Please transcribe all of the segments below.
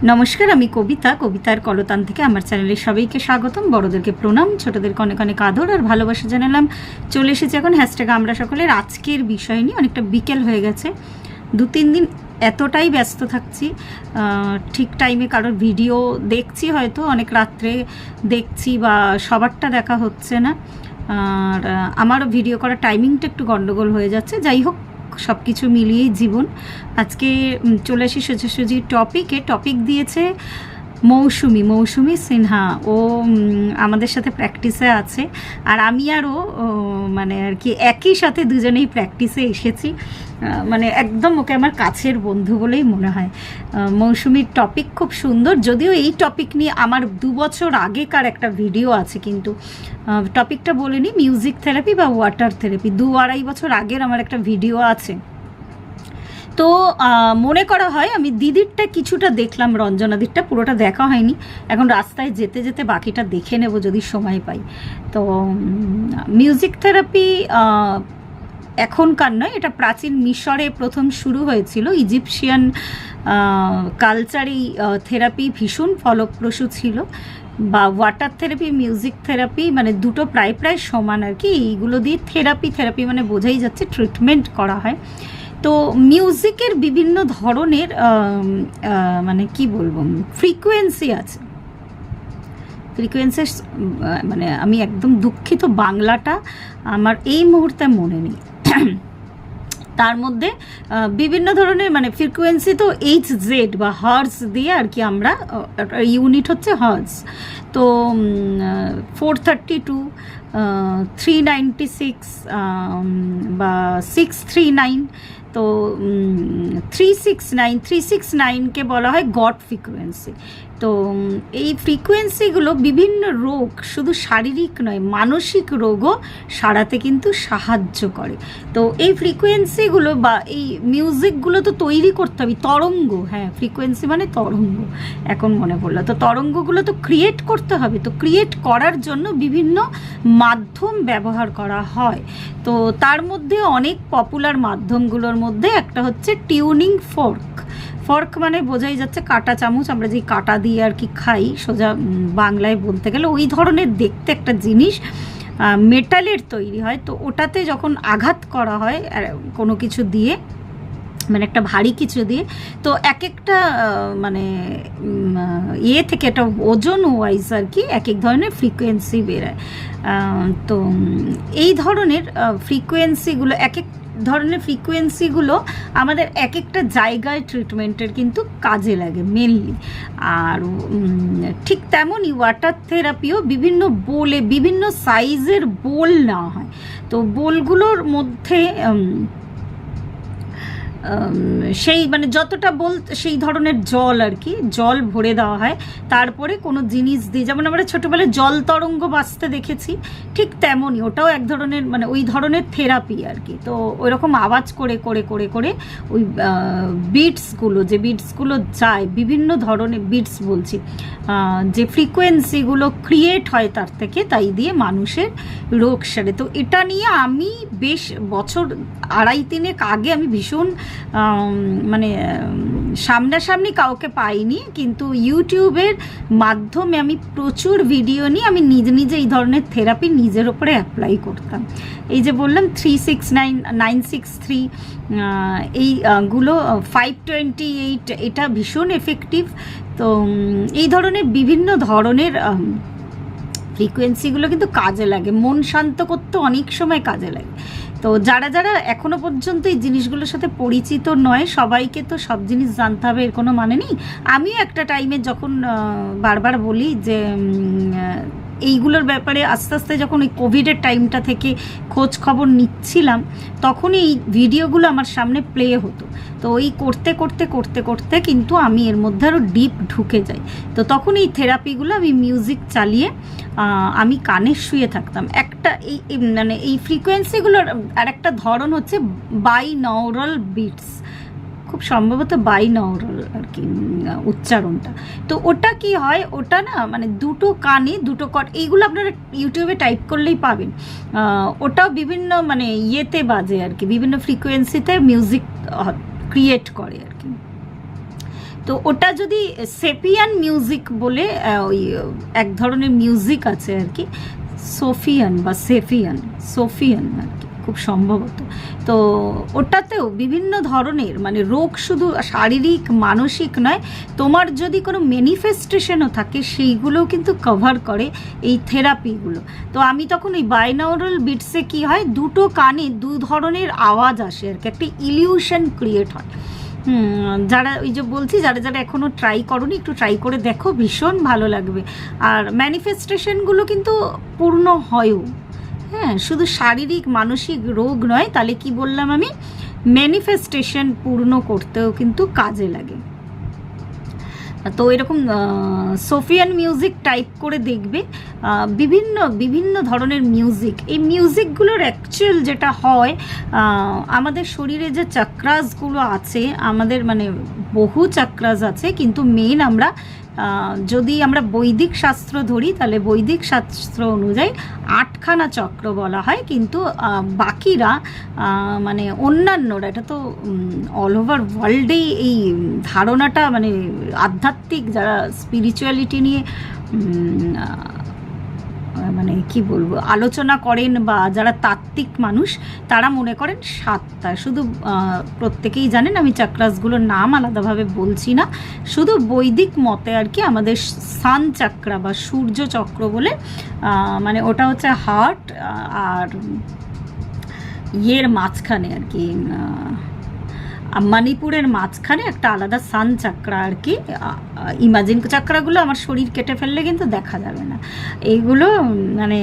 নমস্কার, আমি কবিতার কলতান থেকে আমার চ্যানেলে সবাইকে স্বাগতম। বড়দেরকে প্রণাম, ছোটদেরকে অনেক অনেক আদর আর ভালোবাসা জানালাম। চলে এসেছি এখন হ্যাশট্যাগ আমরা সকলের আজকের বিষয় নিয়ে। অনেকটা বিকেল হয়ে গেছে, 2-3 দিন এতটাই ব্যস্ত থাকছি, ঠিক টাইমে কারোর ভিডিও দেখছি, হয়তো অনেক রাত্রে দেখছি বা সবারটা দেখা হচ্ছে না, আর আমারও ভিডিও করার টাইমিংটা একটু গন্ডগোল হয়ে যাচ্ছে। যাই হোক, সব কিছু মিলিয়েই জীবন। আজকে চলে আসি সোজাসুজি টপিক দিয়েছে মৌসুমি সিনহা। ও আমাদের সাথে প্র্যাকটিসে আছে, আর আমি আরও মানে আর কি একই সাথে দুজনেই প্র্যাকটিসে এসেছি। মানে একদম ওকে আমার কাছের বন্ধু বলেই মনে হয়। মৌসুমির টপিক খুব সুন্দর, যদিও এই টপিক নিয়ে আমার 2 বছর আগেকার একটা ভিডিও আছে, কিন্তু টপিকটা বলিনি। মিউজিক থেরাপি বা ওয়াটার থেরাপি 2-2.5 বছর আগের আমার একটা ভিডিও আছে। তো মনে করা হয় আমি দিদিরটা কিছুটা দেখলাম, রঞ্জনাদিরটা পুরোটা দেখা হয়নি। এখন রাস্তায় যেতে যেতে বাকিটা দেখে নেব যদি সময় পাই। তো মিউজিক থেরাপি এখনকার নয়, এটা প্রাচীন মিশরে প্রথম শুরু হয়েছিল। ইজিপশিয়ান কালচারেই থেরাপি ভীষণ ফলপ্রসূ ছিল। বা ওয়াটার থেরাপি, মিউজিক থেরাপি মানে দুটো প্রায় সমান আর কি। এইগুলো দিয়ে থেরাপি মানে বোঝাই যাচ্ছে ট্রিটমেন্ট করা হয়। তো মিউজিকের বিভিন্ন ধরনের মানে কি বলবো, ফ্রিকোয়েন্সি আছে। ফ্রিকোয়েন্সি মানে আমি একদম দুঃখিত, বাংলাটা আমার এই মুহূর্তে মনে নেই। তার মধ্যে বিভিন্ন ধরনের মানে ফ্রিকোয়েন্সি, তো HZ বা হার্জ দিয়ে আর কি, আমরা ইউনিট হচ্ছে হার্জ। তো 432, 396 বা 639, তো 369কে বলা হয় গড ফ্রিকোয়েন্সি। তো এই ফ্রিকোয়েন্সিগুলো বিভিন্ন রোগ, শুধু শারীরিক নয় মানসিক রোগও সারাতে কিন্তু সাহায্য করে। তো এই ফ্রিকোয়েন্সিগুলো বা এই মিউজিকগুলো তো তৈরি করতে হবে, তরঙ্গ, হ্যাঁ ফ্রিকোয়েন্সি মানে তরঙ্গ, এখন মনে পড়লো। তো তরঙ্গগুলো তো ক্রিয়েট করতে হবে, তো ক্রিয়েট করার জন্য বিভিন্ন মাধ্যম ব্যবহার করা হয়। তো তার মধ্যে অনেক পপুলার মাধ্যমগুলোর মধ্যে একটা হচ্ছে টিউনিং ফর্ক মানে বোঝাই যাচ্ছে কাঁটা চামচ, আমরা যেই কাঁটা দিয়ে আর কি খাই, সোজা বাংলায় বলতে গেলে ওই ধরনের দেখতে একটা জিনিস, মেটালের তৈরি হয়। তো ওটাতে যখন আঘাত করা হয় কোনো কিছু দিয়ে, মানে একটা ভারী কিছু দিয়ে, তো এক একটা মানে থেকে একটা ওজন ওয়াইজ আর কি এক ধরনের ফ্রিকোয়েন্সি বেরোয়। তো এই ধরনের ফ্রিকোয়েন্সিগুলো, এক ধরনের ফ্রিকোয়েন্সিগুলো আমাদের এক একটা জায়গায় ট্রিটমেন্টের কিন্তু কাজে লাগে মেনলি। আর ঠিক তেমনই ওয়াটার থেরাপিও বিভিন্ন বোলে, বিভিন্ন সাইজের বোল নেওয়া হয়। তো বোলগুলোর মধ্যে সেই মানে যতটা বল সেই ধরনের জল আর কি, জল ভরে দেওয়া হয়। তারপরে কোনো জিনিস দিয়ে, যেমন আমরা ছোটোবেলায় জল তরঙ্গ বাজতে দেখেছি, ঠিক তেমনই ওটাও এক ধরনের মানে ওই ধরনের থেরাপি আর কি। তো ওই রকম আওয়াজ করে করে করে করে ওই বিটসগুলো যায়, বিভিন্ন ধরনের বিটস বলছি, যে ফ্রিকোয়েন্সিগুলো ক্রিয়েট হয় তার থেকে, তাই দিয়ে মানুষের রোগ সারে। তো এটা নিয়ে আমি বেশ বছর 2.5-3 আগে আমি ভীষণ মানে সামনাসামনি কাউকে পাইনি, কিন্তু ইউটিউবের মাধ্যমে আমি প্রচুর ভিডিও নিয়ে আমি নিজে এই ধরনের থেরাপি নিজের ওপরে অ্যাপ্লাই করতাম। এই যে বললাম 369, 963 এইগুলো, 528, এটা ভীষণ এফেক্টিভ। তো এই ধরনের বিভিন্ন ধরনের ফ্রিকোয়েন্সিগুলো কিন্তু কাজে লাগে, মন শান্ত করতে অনেক সময় কাজে লাগে। তো যারা এখনো পর্যন্ত এই জিনিসগুলোর সাথে পরিচিত নয়, সবাইকে তো সব জিনিস জানতে হবে এর কোনো মানে নেই। আমিও একটা টাইমে যখন বারবার বলি যে এইগুলোর ব্যাপারে আস্তে আস্তে যখন ওই কোভিডের টাইমটা থেকে খোঁজ খবর নিচ্ছিলাম, তখনই এই ভিডিওগুলো আমার সামনে প্লে হতো। তো ওই করতে কিন্তু আমি এর মধ্যে আরও ডিপ ঢুকে যাই। তো তখন এই থেরাপিগুলো আমি মিউজিক চালিয়ে আমি কানে শুয়ে থাকতাম। একটা এই মানে এই ফ্রিকোয়েন্সিগুলোর আর একটা ধরন হচ্ছে বাইনৌরাল বিটস, খুব সম্ভবত বাইনৌরাল আর কি উচ্চারণটা। তো ওটা কি হয়, ওটা না মানে দুটো কানে দুটো এইগুলো আপনারা ইউটিউবে টাইপ করলেই পাবেন। ওটাও বিভিন্ন মানে ইয়েতে বাজে আর কি, বিভিন্ন ফ্রিকোয়েন্সিতে মিউজিক ক্রিয়েট করে আর কি। তো ওটা যদি সেপিয়ান মিউজিক বলে ওই এক ধরনের মিউজিক আছে আর কি, সোফিয়ান বা সোফিয়ান আর কি খুব সম্ভবত। তো ওটাতেও বিভিন্ন ধরনের মানে রোগ শুধু শারীরিক মানসিক নয়, তোমার যদি কোনো ম্যানিফেস্টেশনও থাকে সেইগুলোও কিন্তু কভার করে এই থেরাপিগুলো। তো আমি তখন ওই বাইনাউরাল বিটসে কি হয়, দুটো কানে দু ধরনের আওয়াজ আসে আর কি, একটা ইলিউশন ক্রিয়েট হয়। যারা ওই যে বলছি যারা যারা এখনও ট্রাই করোনি একটু ট্রাই করে দেখো, ভীষণ ভালো লাগবে। আর ম্যানিফেস্টেশনগুলো কিন্তু পূর্ণ হয়ও, হ্যাঁ, শুধু শারীরিক মানসিক রোগ নয়, তাহলে কি বললাম আমি, ম্যানিফেস্টেশন পূর্ণ করতেও কিন্তু কাজে লাগে। তো এরকম সোফিয়ান মিউজিক টাইপ করে দেখবে, বিভিন্ন বিভিন্ন ধরনের মিউজিক। এই মিউজিকগুলোর অ্যাকচুয়াল যেটা হয়, আমাদের শরীরে যে চাক্রাসগুলো আছে, আমাদের মানে বহু চাক্রাস আছে, কিন্তু মেন আমরা যদি আমরা বৈদিক শাস্ত্র ধরি তাহলে বৈদিক শাস্ত্র অনুযায়ী 8খানা চক্র বলা হয়, কিন্তু বাকিরা মানে অন্যান্যরা, এটা তো অল ওভার ওয়ার্ল্ডেই এই ধারণাটা মানে আধ্যাত্মিক যারা স্পিরিচুয়ালিটি নিয়ে মানে কি বলবো আলোচনা করেন বা যারা তাত্ত্বিক মানুষ তারা মনে করেন 7টা। শুধু প্রত্যেকেই জানেন আমি চক্রাসগুলোর নাম আলাদাভাবে বলছি না, শুধু বৈদিক মতে আর কি আমাদের সান চক্রা বা সূর্য চক্র বলে, মানে ওটা হচ্ছে হার্ট আর ইয়ের মাঝখানে আর কি, মণিপুরের মাঝখানে একটা আলাদা সান চাকরা আর কি। ইমাজিন চাকরাগুলো আমার শরীর কেটে ফেললে কিন্তু দেখা যাবে না, এইগুলো মানে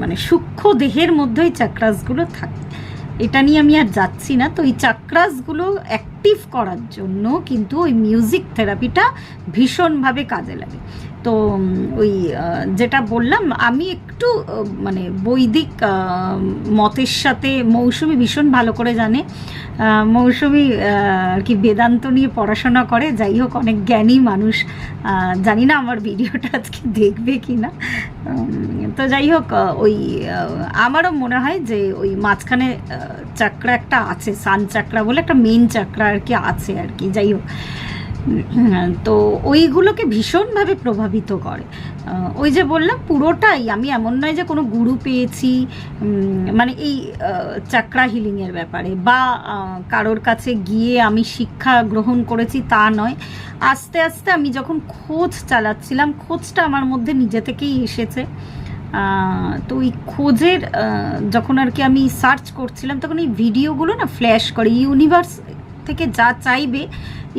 মানে সূক্ষ্ম দেহের মধ্যেই চাকরাসগুলো থাকে। এটা নিয়ে আমি আর যাচ্ছি না। তো এই চাকরাসগুলো অ্যাক্টিভ করার জন্য কিন্তু ওই মিউজিক থেরাপিটা ভীষণভাবে কাজে লাগে। তো ওই যেটা বললাম আমি একটু মানে বৈদিক মতের সাথে, মৌসুমি ভীষণ ভালো করে জানে, মৌসুমি আর কি বেদান্ত নিয়ে পড়াশোনা করে, যাই হোক অনেক জ্ঞানী মানুষ, জানি না আমার ভিডিওটা আজকে দেখবে কি না। তো যাই হোক ওই আমারও মনে হয় যে ওই মাঝখানে চাকরা একটা আছে, সান চাকরা বলে একটা মেন চাকরা আর কি আছে আর কি, যাই হোক। তো ওইগুলোকে ভীষণভাবে প্রভাবিত করে। ওই যে বললাম পুরোটাই, আমি এমন নয় যে কোনো গুরু পেয়েছি মানে এই চাকরা হিলিংয়ের ব্যাপারে বা কারোর কাছে গিয়ে আমি শিক্ষা গ্রহণ করেছি তা নয়। আস্তে আস্তে আমি যখন খোঁজ চালাচ্ছিলাম, খোঁজটা আমার মধ্যে নিজে থেকেই এসেছে। তো ওই খোঁজের যখন আর কি আমি সার্চ করছিলাম, তখন এই ভিডিওগুলো না ফ্ল্যাশ করে, ইউনিভার্স থেকে যা চাইবে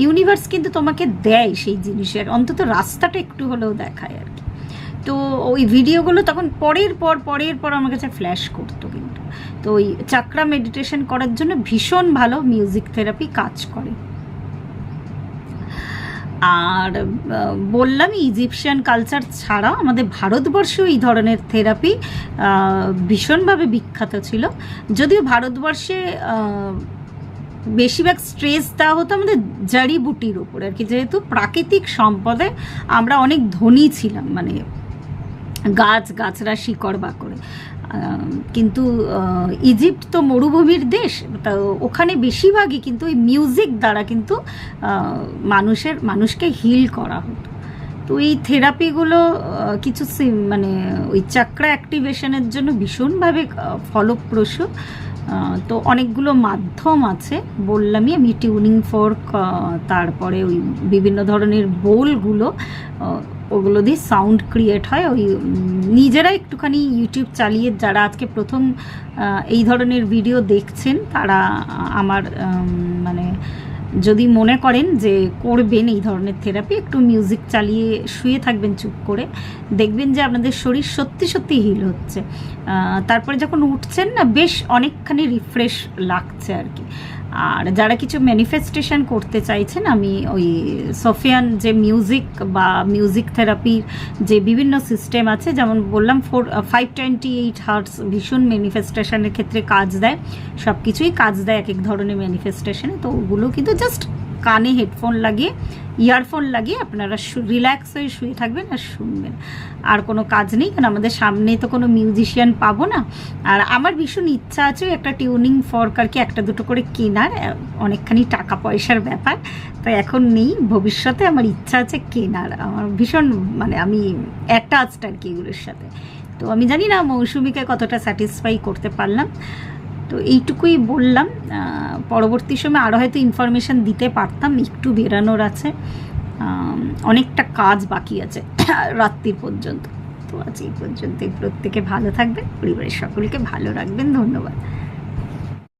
ইউনিভার্স কিন্তু তোমাকে দেয় সেই জিনিসের, অন্তত রাস্তাটা একটু হলেও দেখায় আর কি। তো ওই ভিডিওগুলো তখন পরের পর আমার কাছে ফ্ল্যাশ করতো কিন্তু। তো ওই চাকরা মেডিটেশন করার জন্য ভীষণ ভালো মিউজিক থেরাপি কাজ করে। আর বললাম ইজিপশিয়ান কালচার ছাড়া আমাদের ভারতবর্ষেও এই ধরনের থেরাপি ভীষণভাবে বিখ্যাত ছিল। যদিও ভারতবর্ষে বেশিরভাগ স্ট্রেস দেওয়া হতো আমাদের জাড়িবুটির উপর আর কি, যেহেতু প্রাকৃতিক সম্পদে আমরা অনেক ধনী ছিলাম, মানে গাছরা শিকড় বাকড়ে। কিন্তু ইজিপ্ট তো মরুভূমির দেশ, তা ওখানে বেশিরভাগই কিন্তু ওই মিউজিক দ্বারা কিন্তু মানুষকে হিল করা হতো। তো এই থেরাপিগুলো কিছু মানে ওই চাকরা অ্যাক্টিভেশনের জন্য ভীষণভাবে ফলপ্রসূ। তো অনেকগুলো মাধ্যম আছে বললামই আমি, টিউনিং ফোর্ক, তারপরে ওই বিভিন্ন ধরনের বোলগুলো, ওগুলো দিয়ে সাউন্ড ক্রিয়েট হয়। ওই নিজেরা একটুখানি ইউটিউব চালিয়ে যারা আজকে প্রথম এই ধরনের ভিডিও দেখছেন তারা আমার মানে যদি মনে করেন যে করবেন এই ধরনের থেরাপি, একটু মিউজিক চালিয়ে শুয়ে থাকবেন চুপ করে, দেখবেন যে আপনাদের শরীর সত্যি সত্যি হিল হচ্ছে। তারপরে যখন উঠছেন না বেশ অনেকখানি রিফ্রেশ লাগছে আর কি। আর যারা কিছু ম্যানিফেস্টেশন করতে চাইছেন, আমি ওই সোফিয়ান যে মিউজিক বা মিউজিক থেরাপির যে বিভিন্ন সিস্টেম আছে, যেমন বললাম 528 হার্টস ভীষণ ম্যানিফেস্টেশনের ক্ষেত্রে কাজ দেয়, সব কিছুই কাজ দেয় এক এক ধরনের ম্যানিফেস্টেশনে। তো ওগুলো কিন্তু জাস্ট কানে হেডফোন লাগিয়ে ইয়ারফোন লাগিয়ে আপনারা রিল্যাক্স হয়ে শুয়ে থাকবেন আর শুনবেন। আর কোনো কাজ নেই, কারণ আমাদের সামনে তো কোনো মিউজিশিয়ান পাবো না। আর আমার ভীষণ ইচ্ছা আছে একটা টিউনিং ফর্ক আর কি একটা দুটো করে কেনার, অনেকখানি টাকা পয়সার ব্যাপার, তো এখন নেই, ভবিষ্যতে আমার ইচ্ছা আছে কেনার। আমার ভীষণ মানে আমি অ্যাটাচড আর কি এগুলোর সাথে। তো আমি জানি না মৌসুমীকে কতটা স্যাটিসফাই করতে পারলাম। তো এইটুকুই বললাম, পরবর্তী সময় আরও হয়তো ইনফরমেশান দিতে পারতাম, একটু বেরানোর আছে, অনেকটা কাজ বাকি আছে রাত্রির পর্যন্ত। তো আজ এই পর্যন্তই, প্রত্যেকে ভালো থাকবেন, পরিবারের সকলকে ভালো রাখবেন, ধন্যবাদ।